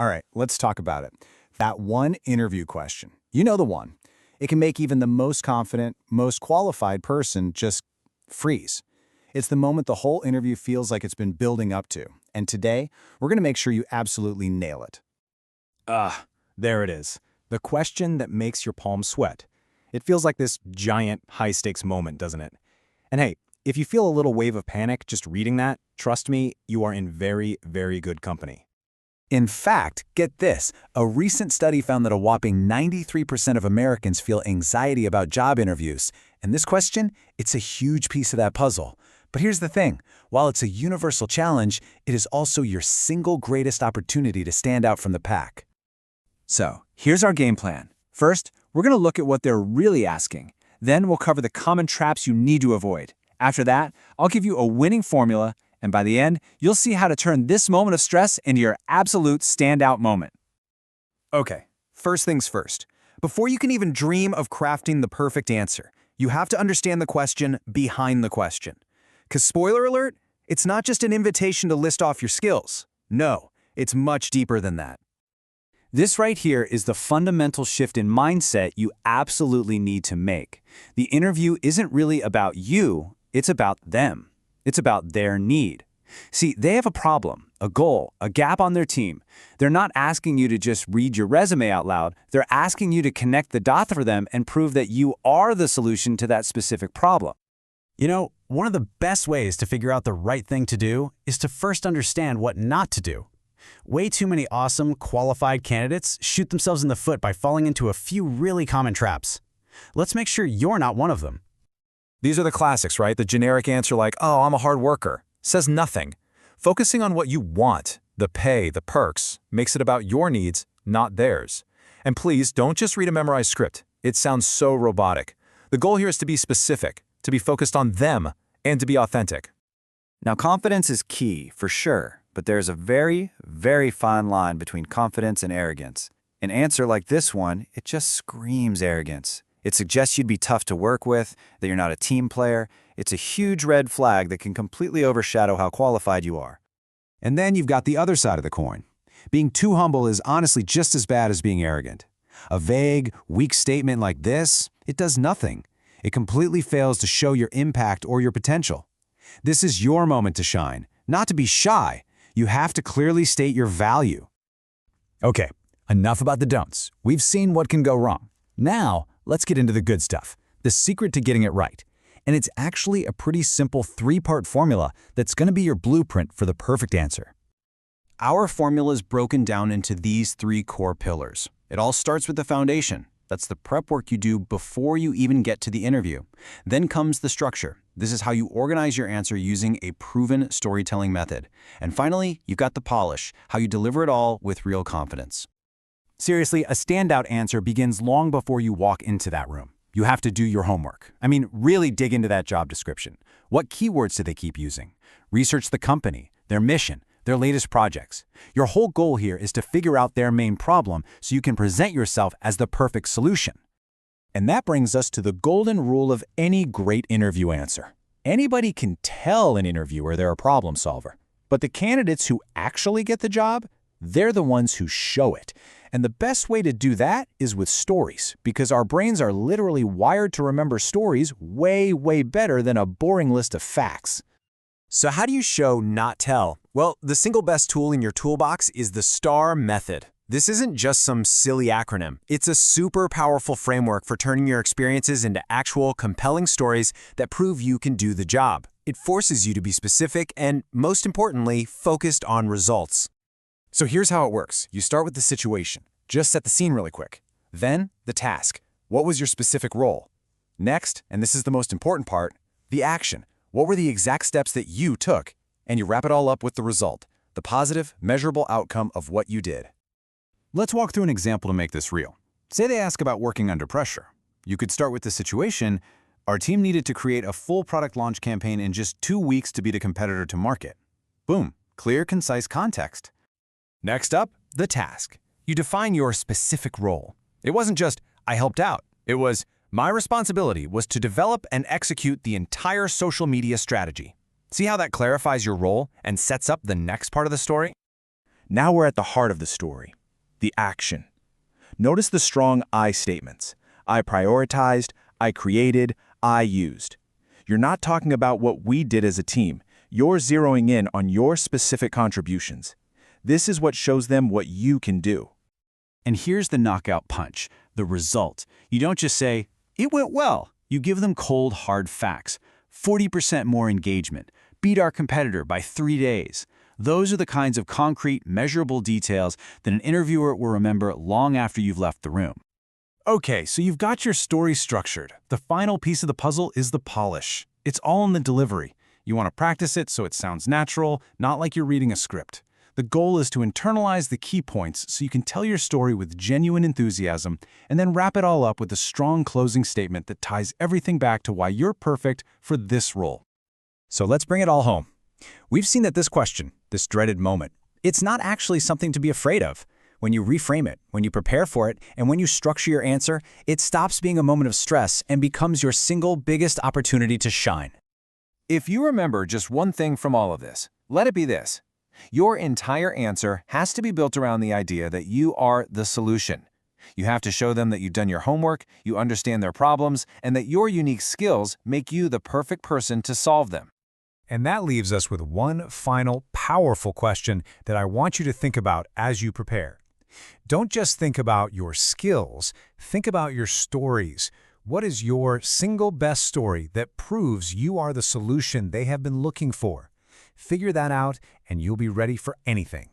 All right, let's talk about it. That one interview question. You know the one. It can make even the most confident, most qualified person just freeze. It's the moment the whole interview feels like it's been building up to. And today, we're going to make sure you absolutely nail it. There it is. The question that makes your palms sweat. It feels like this giant, high-stakes moment, doesn't it? And hey, if you feel a little wave of panic just reading that, trust me, you are in very, very good company. In fact, get this, a recent study found that a whopping 93% of Americans feel anxiety about job interviews. And this question, it's a huge piece of that puzzle. But here's the thing, while it's a universal challenge, it is also your single greatest opportunity to stand out from the pack. So, here's our game plan. First, we're going to look at what they're really asking. Then we'll cover the common traps you need to avoid. After that, I'll give you a winning formula, and by the end, you'll see how to turn this moment of stress into your absolute standout moment. Okay, first things first. Before you can even dream of crafting the perfect answer, you have to understand the question behind the question. Because spoiler alert, it's not just an invitation to list off your skills. No, it's much deeper than that. This right here is the fundamental shift in mindset you absolutely need to make. The interview isn't really about you, it's about them. It's about their need. See, they have a problem, a goal, a gap on their team. They're not asking you to just read your resume out loud. They're asking you to connect the dots for them and prove that you are the solution to that specific problem. You know, one of the best ways to figure out the right thing to do is to first understand what not to do. Way too many awesome, qualified candidates shoot themselves in the foot by falling into a few really common traps. Let's make sure you're not one of them. These are the classics, right? The generic answer like, oh, I'm a hard worker, says nothing. Focusing on what you want, the pay, the perks, makes it about your needs, not theirs. And please, don't just read a memorized script. It sounds so robotic. The goal here is to be specific, to be focused on them, and to be authentic. Now, confidence is key, for sure, but there's a very, very fine line between confidence and arrogance. An answer like this one, it just screams arrogance. It suggests you'd be tough to work with, that you're not a team player. It's a huge red flag that can completely overshadow how qualified you are. And then you've got the other side of the coin. Being too humble is honestly just as bad as being arrogant. A vague, weak statement like this, it does nothing. It completely fails to show your impact or your potential. This is your moment to shine, not to be shy. You have to clearly state your value. Okay, enough about the don'ts. We've seen what can go wrong. Now, let's get into the good stuff, the secret to getting it right. And it's actually a pretty simple three-part formula that's going to be your blueprint for the perfect answer. Our formula is broken down into these three core pillars. It all starts with the foundation. That's the prep work you do before you even get to the interview. Then comes the structure. This is how you organize your answer using a proven storytelling method. And finally, you've got the polish, how you deliver it all with real confidence. Seriously, a standout answer begins long before you walk into that room. You have to do your homework. I mean, really dig into that job description. What keywords do they keep using? Research the company, their mission, their latest projects. Your whole goal here is to figure out their main problem so you can present yourself as the perfect solution. And that brings us to the golden rule of any great interview answer. Anybody can tell an interviewer they're a problem solver, but the candidates who actually get the job, they're the ones who show it. And the best way to do that is with stories, because our brains are literally wired to remember stories way, way better than a boring list of facts. So how do you show, not tell? Well, the single best tool in your toolbox is the STAR method. This isn't just some silly acronym. It's a super powerful framework for turning your experiences into actual, compelling stories that prove you can do the job. It forces you to be specific and, most importantly, focused on results. So here's how it works. You start with the situation. Just set the scene really quick. Then, the task. What was your specific role? Next, and this is the most important part, the action. What were the exact steps that you took? And you wrap it all up with the result, the positive, measurable outcome of what you did. Let's walk through an example to make this real. Say they ask about working under pressure. You could start with the situation, our team needed to create a full product launch campaign in just 2 weeks to beat a competitor to market. Boom, clear, concise context. Next up, the task. You define your specific role. It wasn't just, I helped out. It was, my responsibility was to develop and execute the entire social media strategy. See how that clarifies your role and sets up the next part of the story? Now we're at the heart of the story, the action. Notice the strong I statements. I prioritized, I created, I used. You're not talking about what we did as a team. You're zeroing in on your specific contributions. This is what shows them what you can do. And here's the knockout punch, the result. You don't just say, "It went well." You give them cold, hard facts. 40% more engagement. Beat our competitor by 3 days. Those are the kinds of concrete, measurable details that an interviewer will remember long after you've left the room. Okay, so you've got your story structured. The final piece of the puzzle is the polish. It's all in the delivery. You want to practice it so it sounds natural, not like you're reading a script. The goal is to internalize the key points so you can tell your story with genuine enthusiasm and then wrap it all up with a strong closing statement that ties everything back to why you're perfect for this role. So let's bring it all home. We've seen that this question, this dreaded moment, it's not actually something to be afraid of. When you reframe it, when you prepare for it, and when you structure your answer, it stops being a moment of stress and becomes your single biggest opportunity to shine. If you remember just one thing from all of this, let it be this. Your entire answer has to be built around the idea that you are the solution. You have to show them that you've done your homework, you understand their problems, and that your unique skills make you the perfect person to solve them. And that leaves us with one final, powerful question that I want you to think about as you prepare. Don't just think about your skills, think about your stories. What is your single best story that proves you are the solution they have been looking for? Figure that out, and you'll be ready for anything.